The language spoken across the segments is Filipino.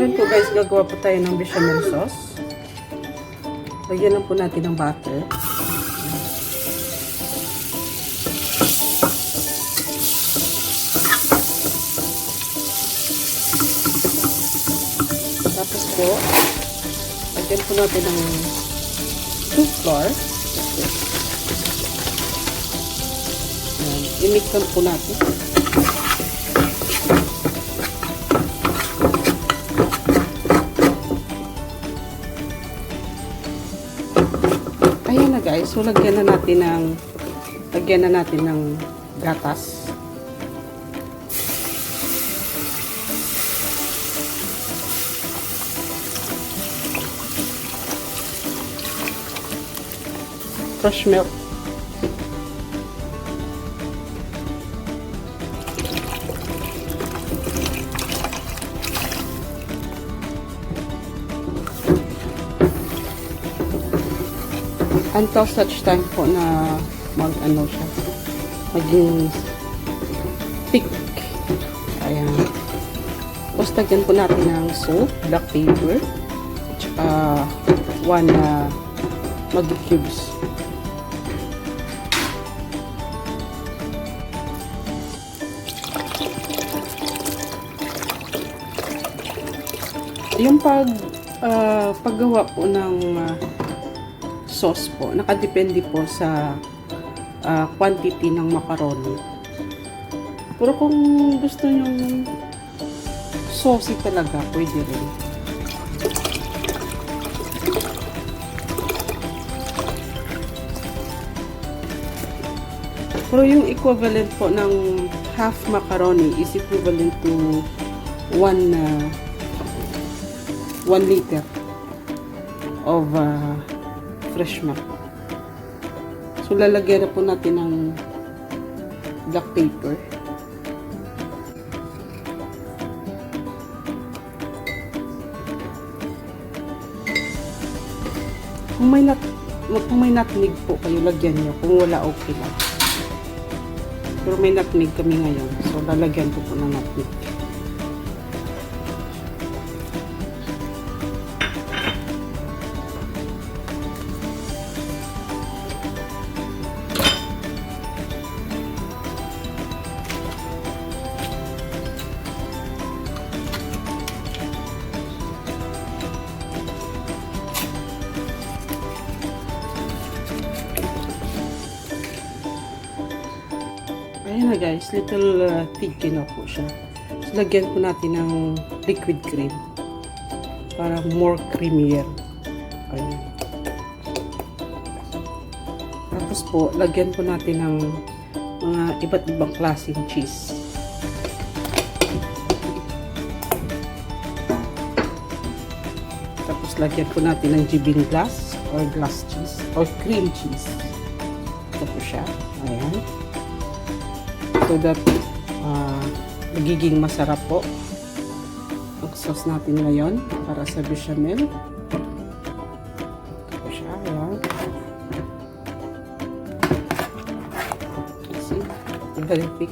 Ngayon po guys, gagawa po tayo ng bechamel sauce. Lagyan lang po natin ng butter. Tapos po, lagyan po natin ng soup flour. I-mix lang po natin. Ayan na guys, so lagyan na natin ng gatas. Fresh milk. Until such time po na mag-ano siya, maging thick. Ayan. Tapos lagyan po natin ng salt, black pepper, at saka 1 Maggi cubes. Yung paggawa po ng sauce po, nakadepende po sa quantity ng macaroni. Pero kung gusto nyong saucy talaga, pwede rin. Pero yung equivalent po ng half macaroni is equivalent to 1 liter of fresh milk. So, lalagyan na po natin ng black pepper. Kung may nutmeg po kayo, lagyan nyo. Kung wala, okay lang. Pero may nutmeg kami ngayon. So, lalagyan ko po ng nutmeg. Ayan na guys, little thick na po siya. So, lagyan po natin ng liquid cream para more creamier. Ayan. Tapos po, lagyan po natin ng mga iba't ibang klaseng cheese. Tapos lagyan po natin ng jibin glass or glass cheese or cream cheese. Ito po siya. Ayan. So that magiging masarap po ang sauce natin ngayon para sa bechamel. Ito po siya. Ayan. See? Very thick.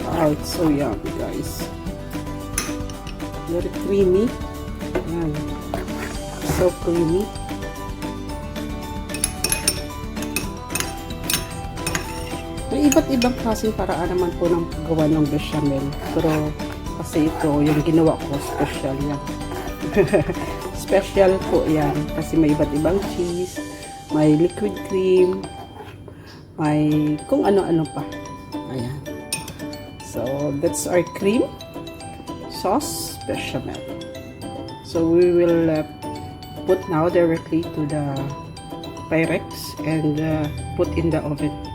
Wow, it's so yummy guys. Very creamy. Ayan. So creamy. May iba't ibang klaseng paraan naman po ng paggawa ng bechamel. Pero kasi ito, yung ginawa ko, special yan. Special po yan. Kasi may iba't ibang cheese, may liquid cream, may kung ano-ano pa. Ayan. So, that's our cream sauce bechamel. So, we will put now directly to the Pyrex and put in the oven.